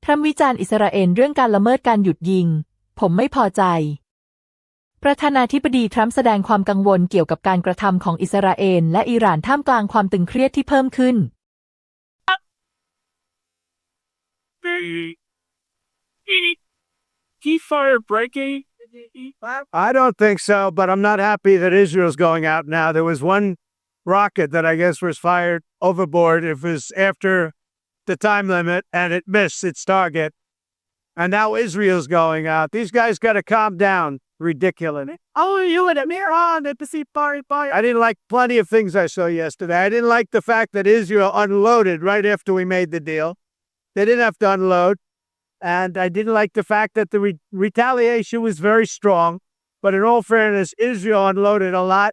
ทรัมป์วิจารณ์อิสราเอลเรื่องการละเมิดการหยุดยิงผมไม่พอใจประธานาธิบดีทรัมป์แสดงความกังวลเกี่ยวกับการกระทำของอิสราเอลและอิหร่านท่ามกลางความตึงเครียดที่เพิ่มขึ้น He fired breaking. I don't think so, but I'm not happy that Israel's going out now. There was one rocket that I guess was fired overboard. It was after the time limit, and it missed its target. And now Israel's going out. These guys got to calm down. Ridiculous. Oh, you and Iran at the sea fire. I didn't like plenty of things I saw yesterday. I didn't like the fact that Israel unloaded right after we made the deal. They didn't have to unload. And I didn't like the fact that the retaliation was very strong. But in all fairness, Israel unloaded a lot.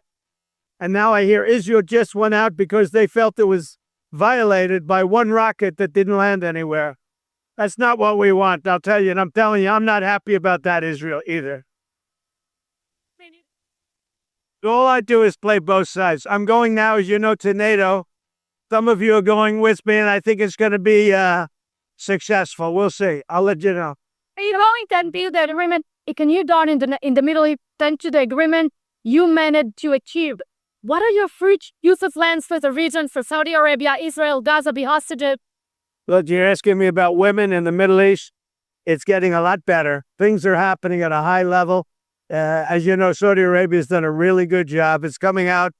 And now I hear Israel just went out because they felt it was violated by one rocket that didn't land anywhere. That's not what we want, I'll tell you. And I'm telling you, I'm not happy about that, Israel, either. All I do is play both sides. I'm going now, as you know, to NATO. Some of you are going with me, and I think it's going to be successful. We'll see. I'll let you know. Are you going to build the agreement? Can you down in the Middle East thanks to the agreement you managed to achieve? What are your future use of lands for the region for Saudi Arabia, Israel, Gaza be hostages? Look, you're asking me about women in the Middle East. It's getting a lot better. Things are happening at a high level. As you know, Saudi Arabia has done a really good job. It's coming out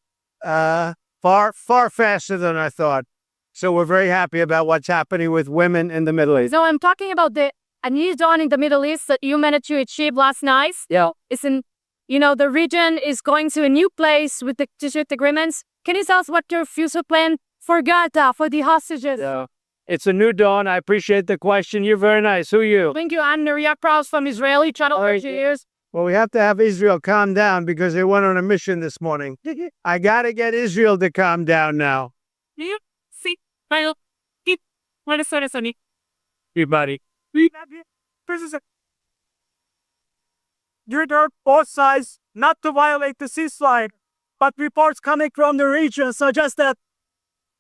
far faster than I thought. So we're very happy about what's happening with women in the Middle East. No, I'm talking about a new dawn in the Middle East that you managed to achieve last night. Yeah. The region is going to a new place with the district agreements. Can you tell us what your future plan for Gaza, for the hostages? Yeah. It's a new dawn. I appreciate the question. You're very nice. Who are you? Thank you. I'm Nuria Kraus from Israeli Channel 30 years. Well, we have to have Israel calm down because they went on a mission this morning. I got to get Israel to calm down now. Everybody. You urge both sides not to violate the ceasefire, but reports coming from the region suggest that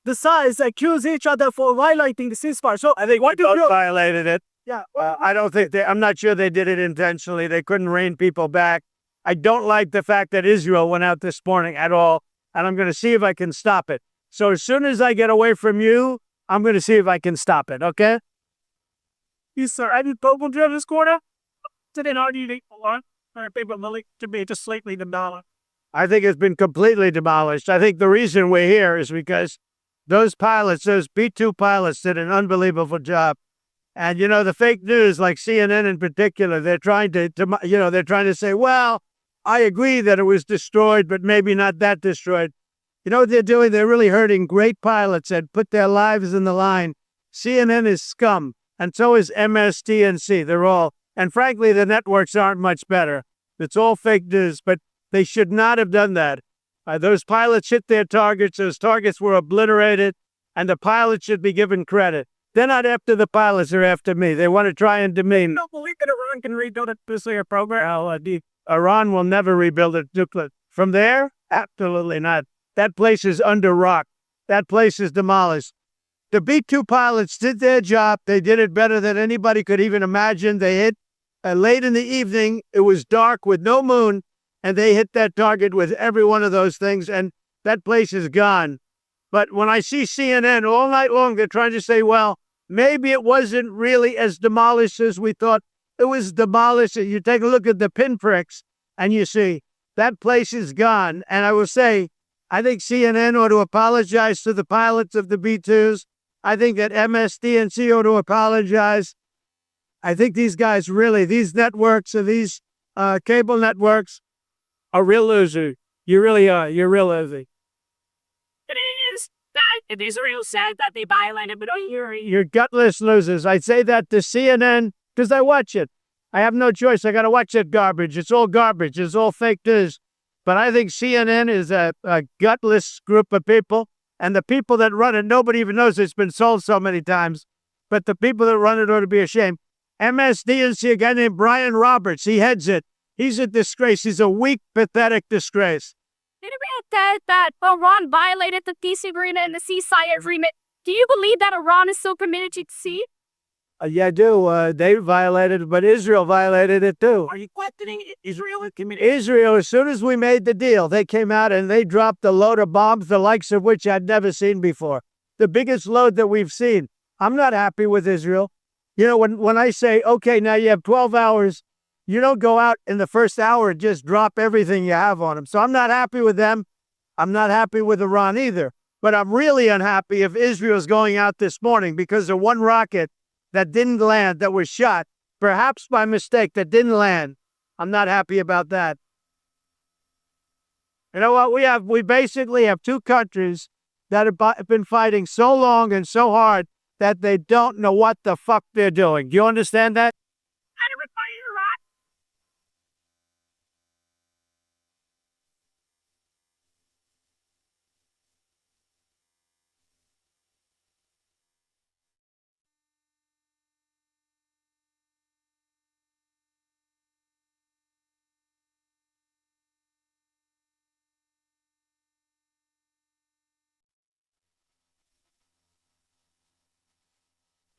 the sides accuse each other for violating the ceasefire. So I think what we both violated it. Yeah. I don't think I'm not sure they did it intentionally. They couldn't rein people back. I don't like the fact that Israel went out this morning at all, and I'm going to see if I can stop it. So as soon as I get away from you, I'm going to see if I can stop it, okay? Yes, sir. Any problem during this quarter? Today, not eating a lot. Or people willing to be just slightly the dollar. I think it's been completely demolished. I think the reason we're here is because those pilots, those B-2 pilots, did an unbelievable job. And, the fake news, like CNN in particular, they're trying they're trying to say, well, I agree that it was destroyed, but maybe not that destroyed. You know what they're doing? They're really hurting great pilots that put their lives in the line. CNN is scum, and so is MSDNC. They're all, and frankly, the networks aren't much better. It's all fake news, but they should not have done that. Those pilots hit their targets. Those targets were obliterated, and the pilots should be given credit. They're not after the pilots, they're after me. They want to try and demean. I don't believe that Iran can rebuild a nuclear program. Iran will never rebuild a nuclear. From there? Absolutely not. That place is under rock. That place is demolished. The B-2 pilots did their job. They did it better than anybody could even imagine. They hit late in the evening. It was dark with no moon, and they hit that target with every one of those things, and that place is gone. But when I see CNN all night long, they're trying to say, well, maybe it wasn't really as demolished as we thought. It was demolished. You take a look at the pinpricks, and you see that place is gone. And I will say, I think CNN ought to apologize to the pilots of the B-2s. I think that MSDNC ought to apologize. I think these guys really, these networks and these cable networks are real losers. You really are. You're real loser. It is that Israel said that they violated, but you're gutless losers. I say that to CNN because I watch it. I have no choice. I got to watch that garbage. It's all garbage. It's all fake news. But I think CNN is a gutless group of people. And the people that run it, nobody even knows it's been sold so many times. But the people that run it ought to be ashamed. MSDNC, a guy named Brian Roberts, he heads it. He's a disgrace. He's a weak, pathetic disgrace. Did it read that Iran violated the peace agreement and the ceasefire agreement? Do you believe that Iran is so committed to sea? Yeah, I do. They violated it, but Israel violated it too. Are you questioning Israel and community? Israel, as soon as we made the deal, they came out and they dropped a load of bombs, the likes of which I'd never seen before. The biggest load that we've seen. I'm not happy with Israel. You know, when I say, okay, now you have 12 hours, you don't go out in the first hour and just drop everything you have on them. So I'm not happy with them. I'm not happy with Iran either. But I'm really unhappy if Israel's going out this morning because of one rocket that didn't land, that was shot, perhaps by mistake, that didn't land. I'm not happy about that. You know what? We basically have two countries that have been fighting so long and so hard that they don't know what the fuck they're doing. Do you understand that?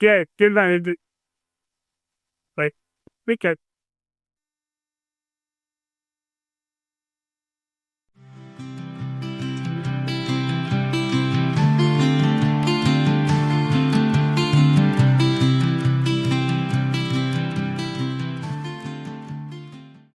Yeah, good night. Like, we can.